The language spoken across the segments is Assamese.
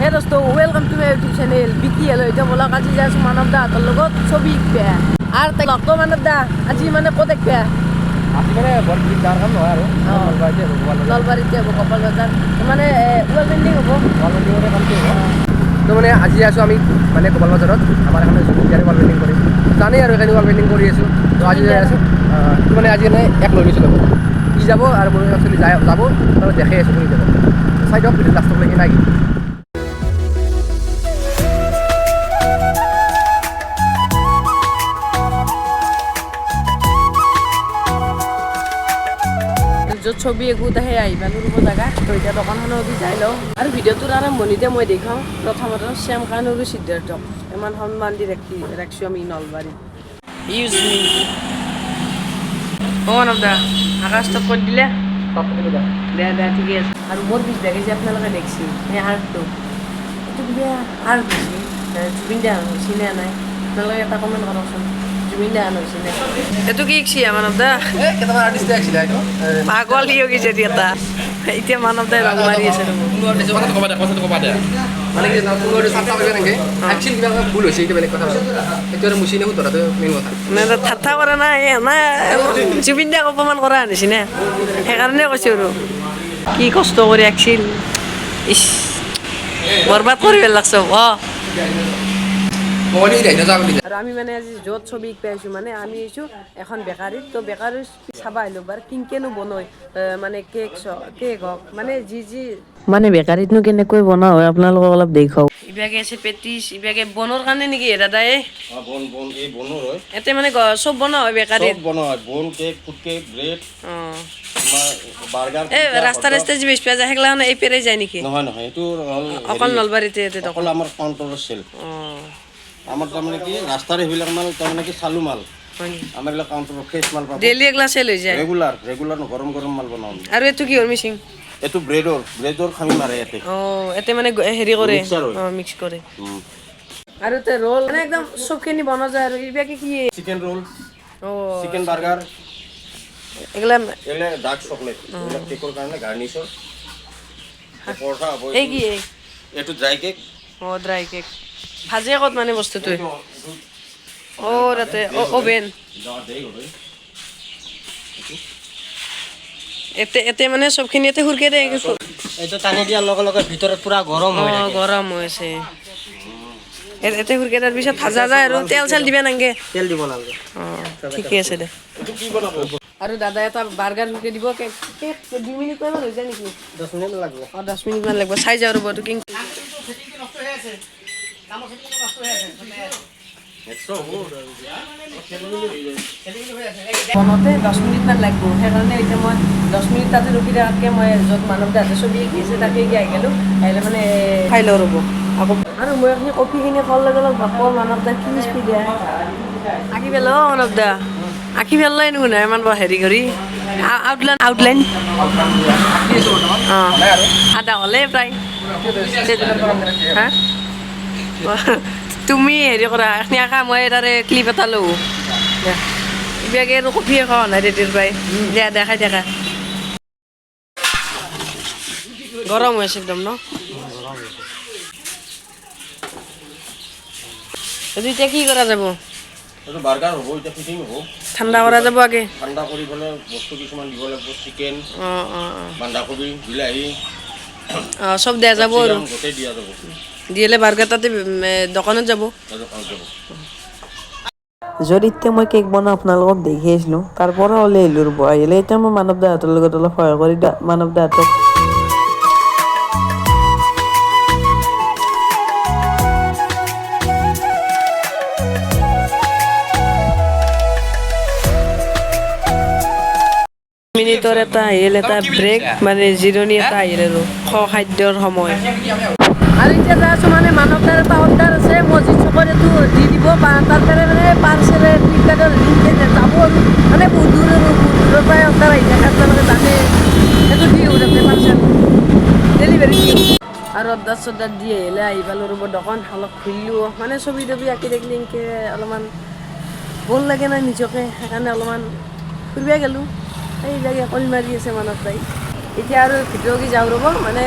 হে দোস্ত welcome to my YouTube channel Vicky হলো এটা বলা আজি যাইছো মানব দা তোর লগত ছবি শিখবে আর তাই লগ মানব দা আজি মানে কত দেখবে আজি মানে বলবি যার কাম নহয় আৰু নলবাৰীতে হ'ব কপাল বাজাৰ মানে ওয়েল পেইন্টিং হ'ব ওয়াল পেইন্টিংৰে কামটো হ'ব তো মানে আজি আছো আমি মানে কপাল বাজাৰত আমাৰ এখানে জুবিনদাৰে ওয়াল পেইন্টিং কৰি জানেই আৰু এখানে ওয়াল পেইন্টিং কৰি আছো তো আজি যাই আছো তো মানে আজি মানে এক লৈ গৈছোঁ লগত ই যাব আৰু মই একচুৱেলি যাব তাৰপৰা দেখাই আছোঁ কৰি যাব চাই দিয়ক ভিডিঅ' লাষ্টত লাগি নাই য'ত ছবি এগুত আহে আহিবা ৰুব জাগা তো এতিয়া দোকানখনত যাই লওঁ আৰু ভিডিঅ'টোৰ আৰম্ভণিতে মই দেখাওঁ প্ৰথমতে শ্যাম খান আৰু সিদ্ধাৰ্থক ইমান সন্মান দি ৰাখিছোঁ আমি নলবাৰীত ইউজ মি মানৱ দা আকাশটো কৰি দিলে দে দে ঠিকে আছে আৰু মোৰ পিছ বেগে যে আপোনালোকে দেখছি সেই আৰ্টটো এইটো কিবা আৰ্ট হৈছে জুবিন দা হৈছে নে নাই আপোনালোকে এটা কমেণ্ট কৰকচোন জুবিন দা হৈছে নে এইটো কি শিকছি মানৱ দা কেইটামান আৰ্টিষ্টে আছিলে এইটো পাগল কি হৈ গৈছে এটা এতিয়া মানৱ দাই ৰং মাৰি আছে মানে কি চাফা কৰিব নেকি একচুৱেলি কিবা ভুল হৈছে এইটো বেলেগ কথা এইটো আৰু মুচি নেহো ধৰাটো মেইন কথা মানে ঠাট্টা কৰা নাই জুবিন দাক অপমান কৰা নিচিনা সেইকাৰণে কৈছোঁ আৰু কি কষ্ট কৰি আঁকিছিল ইছ বৰবাদ কৰি পেলাকছ আৰু আমি মানে আজি য'ত ছবি শিকাই আছোঁ মানে আমি আহিছোঁ এখন বেকাৰীত তো বেকাৰীত চাবা আহিলোঁ বাৰু কিনকেনো বনায় মানে কেক হওক মানে যি মানে বেকাৰীতনো কেনেকৈ বনোৱা হয় আপোনালোকক অলপ দেখাওঁ ইভাগে আছে পেটিছ ইভাগে বনোৱাৰ কাৰণে নেকি দাদা এই বন এই বনৰ হয় এতে মানে চব বনোৱা হয় বেকাৰীত চব বনোৱা হয় বন কেক ফুড কেক ব্ৰেড তোমাৰ বাৰ্গাৰ এই ৰাস্তা যে বেচা যায় সেইগিলা এই পেৰে যায় নেকি নহয় নহয় এইটো অকল নলবাৰীতে অকল আমাৰ কাউণ্টাৰৰ চেল আমাৰ তাৰমানে কি ৰাস্তাৰ সেইবিলাক মাল তাৰমানে কি চালু মাল আমাৰ এইবিলাক কাউণ্টাৰৰ ফ্ৰেছ মাল পাব ডেইলি এগলা চেল হৈ যায় ৰেগুলাৰ গৰম মাল বনাওঁ আৰু এইটো কিহৰ মিচিং এইটো ব্ৰেডৰ খামি মাৰে ইয়াতে এতে মানে হেৰি কৰে মিক্স কৰে আৰু তে ৰোল মানে একদম চবখিনি বনোৱা যায় আৰু এইবিলাকে কি চিকেন ৰোল চিকেন বাৰ্গাৰ এগলা ডাৰ্ক চকলেট এইবিলাক কেকৰ কাৰণে গাৰ্নিছৰ পৰঠা হ'ব এই কি এইটো ড্ৰাই কেক ড্ৰাই কেক ভাজে ক'ত মানে বস্তুটো তাতে অভেন এতে মানে চবখিনি এতে হুৰকে দিয়ে এইটো টানি দিয়াৰ লগে লগে ভিতৰত পুৰা গৰম হৈ থাকে গৰম হৈছে এতে হুৰকে তাৰ পিছত ভাজা যায় আৰু তেল চেল দিবা নাংগে তেল দিব নালাগে ঠিকে আছে দে আৰু দাদা এটা বাৰ্গাৰ হুৰকে দিব কেক 2 মিনিট মান হৈ যায় নেকি 10 মিনিট লাগিব 10 মিনিট মান লাগিব চাই যাওঁ ৰ'ব তো কিং বনতে 10 মিনিট মান লাগিব সেইকাৰণে এতিয়া মই 10 মিনিট তাতে ৰখি থকাতকৈ মই য'ত মানৱ দাহঁতে ছবি আঁকিছে তাতে আহি গ'লোঁ আহিলে মানে খাই লওঁ ৰ'ব আকৌ আৰু মই আপুনি কফিখিনি খোৱাৰ লগে লগে ভাপৰ মানৱ দা কি স্পীড আঁকি পেলো মানৱ দা আঁকি পেলাই নুশুনে ইমান হেৰি কৰি আউটলাইন আধা হ'লে প্ৰায় হা তুমি হেৰি কৰা এখনি আঁকা মই তাৰে ক্লিপ এটা লওঁ ইবাগে আৰু কফিয়ে খোৱা নাই তেতিয়াৰ পৰাই দেখাই থাকা গৰম হৈছে একদম ন এতিয়া কি কৰা যাব এইটো বাৰ্গাৰ হ'ব এতিয়া ফিটিং হ'ব ঠাণ্ডা কৰা যাব আগে ঠাণ্ডা কৰি পেলাই বস্তু কিছুমান দিব লাগিব চিকেন বন্ধাকবি বিলাহী চব দিয়া যাব আৰু গোটেই দিয়া যাব দিলে বাৰ্গাৰ তাতে দোকানত যাব যদি এতিয়া মই কেক বনাওঁ আপোনালোকক দেখি আহিছিলোঁ তাৰ পৰা ওলাই আহিলোঁ ৰ'ব আহিলে এতিয়া মই মানৱ দাহঁতৰ লগত অলপ সহায় কৰি মানৱ দাহঁতক মিনিটৰ এটা আহিল এটা ব্ৰেক মানে জিৰণি এটা আহিল আৰু খাদ্যৰ সময় আৰু এতিয়া যাই আছোঁ মানে মানৱ দাৰ এটা অৰ্ডাৰ আছে মছজিদ চুকৰ এইটো দি দিব তাৰ পৰা মানে পাৰ্চেল ফ্লিপকাৰ্টৰ লিংক যাব আৰু মানে বহুত দূৰৰ পৰাই অৰ্ডাৰ আহি থাকে আপোনালোকে জানে সেইটো দি তাতে পাৰ্চেল ডেলিভাৰী আৰু অৰ্ডাৰ দি আহিলে আহি পালোঁ ৰ'ব দোকান অলপ ঘূৰিলোঁ মানে ছবি তবি আঁকি থাকিলে এনেকৈ অলপমান ভাল লাগে নাই নিজকে সেইকাৰণে অলপমান ফুৰিব গ'লোঁ এইবিলাকে কল মাৰি আছে মানত তাই এতিয়া আৰু ভিডিঅ' কি যাওঁ ৰ'ব মানে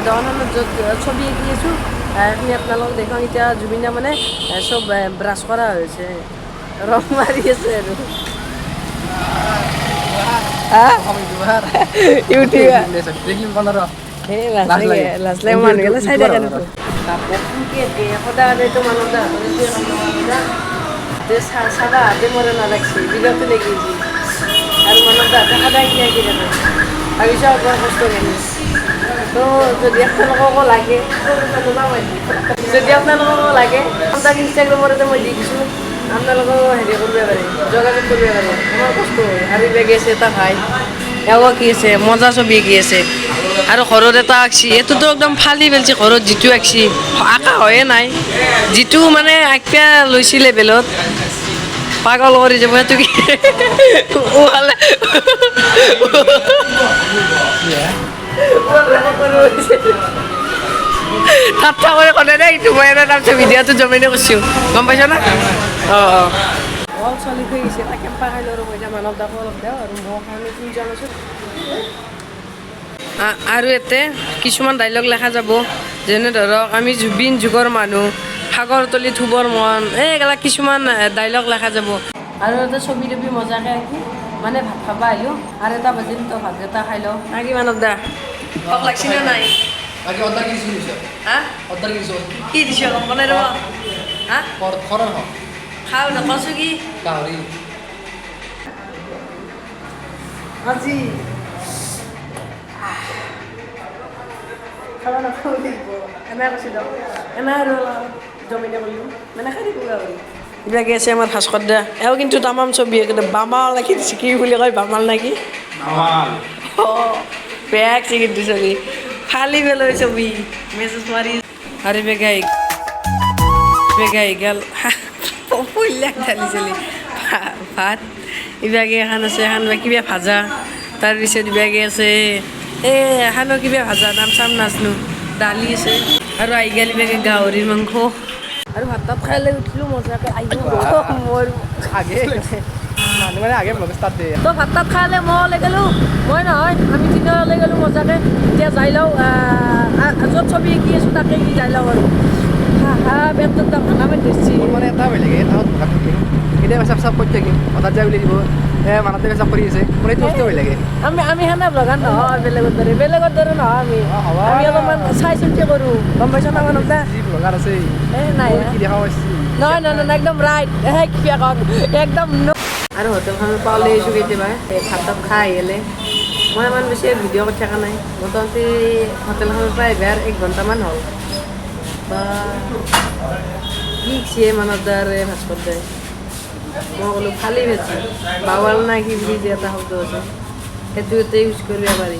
দোকানখনত য'ত ছবি আঁকি আছোঁ সেইখিনি আপোনালোকক দেখুৱাম এতিয়া জুবিনা মানে চব ব্ৰাছ কৰা হৈছে ৰং মাৰি আছে আৰু ইউটিউবাৰ এই লাজ লাগে মানুহগিলা চাই থাকে সদায়তো মানুহ চাবা হাতে মৰে নালাগছে বিগত লাগিছে আৰু মানুহ তাতে সদায় কিনা কি থাকে ভাবিছা অকণমান কষ্ট কৰি তো যদি আপোনালোককো লাগে যদি আপোনালোককো লাগে তাক ইনষ্টাগ্ৰামতে মই দি দিছোঁ আপোনালোকেও হেৰি কৰিব পাৰে যোগাযোগ কৰিব পাৰে আমাৰ কষ্ট হয় আৰু বেগে আছে এটা ভাই এও কি আছে মজা ছবি কি আছে আৰু ঘৰত এটা আঁকছি এইটোতো একদম ফালি পেলছি ঘৰত যিটো আঁকছি আঁকা হয়ে নাই যিটো মানে আঁকিয়া লৈছি লেভেলত পাগল কৰি যাব সেইটো কি কাঠা কৰি ক'লে দেই এইটো মই এটা তাৰপিছত ভিডিঅ'টো জমাই কৰিছোঁ গম পাইছ না অঁ অঁ চলি থৈ গৈছে তাকে পাই লৈ ৰ'ব এতিয়া মানৱ দাকো অলপ দিওঁ আৰু মই কাৰণে তিনিজন আছোঁ আৰু ইয়াতে কিছুমান ডাইলগ লেখা যাব যেনে ধৰক আমি জুবিন যুগৰ মানুহ সাগৰ তলি থুবৰ মন এইবিলাক কিছুমান ডাইলগ লেখা যাব আৰু এটা ছবি তবি মজাকৈ আঁকি মানে ভাত খাব আহিলোঁ আৰু এটা বাজিল তো ভাতকেইটা খাই লওঁ আঁকি মানৱ দা ভোক লাগছি নে নাই হা কি দিছ অলপ বনাই ৰ'ব হা খাওঁ নকৈছোঁ কি আজি খাব নাখাওঁ লাগিব এনে কৈছোঁ দিয়ক এনে আৰু অলপ জমিনে কৰিলোঁ মানে খাই দিব আৰু কিবাকে আছে আমাৰ ভাস্কৰ দা এও কিন্তু তামাম ছবি কিন্তু বামাল নাকি দিছে কি বুলি কয় বামাল নাকি অঁ বেয়া আঁকছি কিন্তু ছবি ফালি পেলাই ছবি মেছেজ মাৰি আৰু বেগাই গেল পইলাক ঢালি চলি ভাত ইবাগে এখন আছে এখন কিবা ভাজা তাৰপিছত ইবাগে আছে এখানো কিবা ভাজা নাম চাম নাজনো দালি আছে আৰু আহি গেল ইবাগে গাহৰিৰ মাংস আৰু ভাত তাত খাই লৈ উঠিলোঁ মজাকৈ আহিলোঁ মোৰ তো ভাত তাত খাই লৈ মই ওলাই গ'লোঁ মই নহয় আমি তিনিও ওলাই গ'লোঁ মজাকৈ এতিয়া যাই লওঁ য'ত ছবি আঁকি আছোঁ তাকে কি যাই লওঁ আৰু পেটটোত দাম খানা মাৰি ধৰিছি মানে এটা হৈ লাগে এটা দোকান থাকিম কেতিয়াবা চাপ চাপ কৰি থাকিম হঠাৎ যাই উলিয়াই দিব মানুহতে চাপ কৰি আছে মোৰ এইটো বস্তু হৈ লাগে আমি সেনে ব্লগাৰ নহয় বেলেগৰ দৰে নহয় আমি অলপমান চাই চিন্তি কৰোঁ গম পাইছ না মানুহ যি ব্লগাৰ আছে নাই কি দেখা পাইছি নহয় একদম ৰাইট কিবা কওক একদম আৰু হোটেলখনৰ পৰা ওলাই আহিছোঁ কেতিয়াবা ভাত তাত খাই আহিলে মই ইমান বেছি ভিডিঅ' কৰি থকা নাই মোটামুটি হোটেলখনৰ পৰা এবাৰ 1 ঘণ্টামান হ'ল বা কি শিকিছে মানৱ দাৰে ভাস্কৰ দাই মই ক'লোঁ ফালি ভেজি বাৱাল নাই কি বুলি যে এটা শব্দ আছে সেইটো ইয়াতে ইউজ কৰিব পাৰি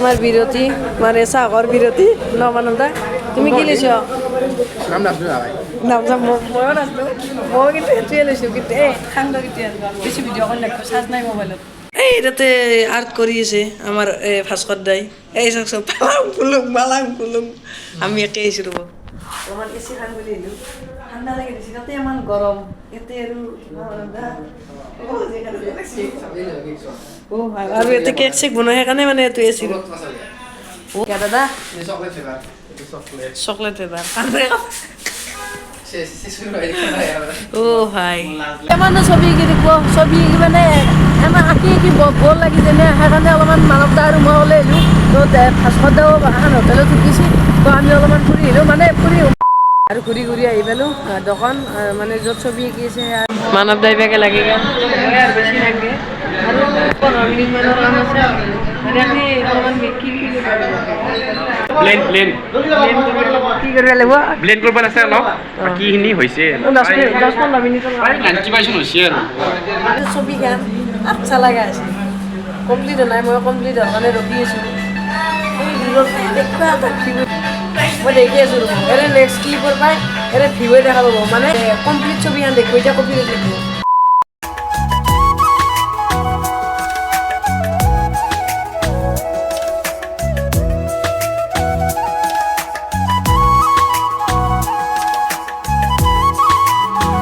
আমাৰ বিৰতি মানে চাহৰ বিৰতি ন মানৱ দা তুমি কি লৈছ নাম নাজনো ভাই নাম চাম ময়ো নাজনো মই কিন্তু সেইটোৱে লৈছোঁ কিন্তু খান্দ কেতিয়া বেছি ভিডিঅ' কৰি নাখো চাৰ্জ নাই মোবাইলত এই তাতে আৰ্ট কৰি আছে আমাৰ ভাস্কৰ দাই এই চাওকচোন পালাং পুলুং আমি একে আহিছোঁ ৰ'ব অলপমান এ চি খান বুলি আহিলোঁ ঠাণ্ডা লাগি দিছে তাতে ইমান গৰম ইয়াতে আৰু আৰু ইয়াতে কেক চেক বনাই সেইকাৰণে মানে এইটো এ চি দাদা চকলেট ফ্লেভাৰ ভাই ইমান ছবি আঁকি দিব ছবি আঁকি মানে এমাহ আঁকি বৰ লাগি যেনে সেইকাৰণে অলপমান মানৱ দা আৰু মই ওলাই আহিলোঁ তো ভাস্কৰ দাও এখন হোটেলত শিকিছে তো আমি অলপমান ফুৰি আহিলোঁ মানে আৰু ঘূৰি আহি পালোঁ দোকান মানে য'ত ছবি আঁকি আছে মানৱ দাই বেগে লাগি গ'ল আৰু বেছি লাগে আৰু 15 মিনিটমানৰ কাম আছে মানে আপুনি অলপমান কি কৰিব লাগিব ব্লেন্ড কৰিব আছে অলপ বাকীখিনি হৈছে 10-15 মিনিটৰ আৰু ছবিখন আচ্ছা লগা আছে কমপ্লিট নাই মই কমপ্লিট হোৱাৰ কাৰণে ৰখি আছোঁ মই দেখি আছোঁ এৰে নেক্সট ক্লিপৰ পাই এৰে ভিউৱে দেখা পাব মানে কমপ্লিট ছবিখন দেখো এতিয়া কপি দেখো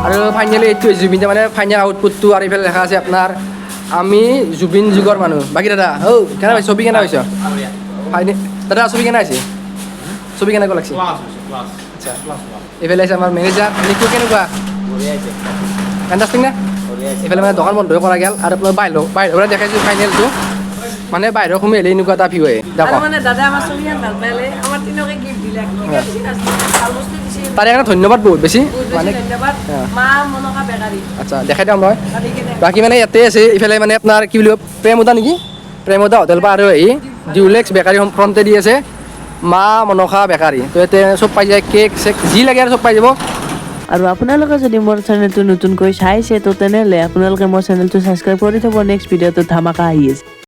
আৰু ফাইনেলি এইটো জুবিন মানে ফাইনেল আউটপুটটো আৰু এইফালে দেখা আছে আপোনাৰ আমি জুবিন যুগৰ মানুহ বাকী দাদা কেনে পাইছে ছবি কেনে পাইছ ফাইনেল দাদা ছবি কেনে আছে ছবি কেনেকুৱা লাগিছে আচ্ছা এইফালে আছে আমাৰ মেনেজাৰ নিকু কেনেকুৱা ফেণ্টাষ্টিক নে এইফালে মানে দোকান বন্ধ কৰা গ'ল আৰু আপোনাৰ বাহিৰৰ দেখাইছোঁ ফাইনেলটো মানে বাহিৰৰ সময় আহিলে এনেকুৱা এটা ভিউ আহে আৰু মানে দাদা আমাৰ ছবিখন ভাল পালে আমাৰ তিনকে গিফ্ট দিলে ভাল বস্তু দিছে তাৰে কাৰণে ধন্যবাদ বহুত বেছি মানে ধন্যবাদ মা মনকা বেকাৰী আচ্ছা দেখাই দিওঁ মই বাকী মানে ইয়াতে আছে ইফালে মানে আপোনাৰ কি বুলি কয় প্ৰেমোদা নেকি প্ৰেমোদা হোটেল পৰা আৰু আহি ডিউলেক্স বেকাৰী ফ্ৰণ্টে দি আছে মা মনসা বেকাৰী তো ইয়াতে চব পাই যায় কেক চেক যি লাগে আৰু চব পাই যাব আৰু আপোনালোকে যদি মোৰ চেনেলটো নতুনকৈ চাইছে তো তেনেহ'লে আপোনালোকে মোৰ চেনেলটো ছাবস্ক্ৰাইব কৰি থ'ব নেক্সট ভিডিঅ'টো ধামাকা আহি আছে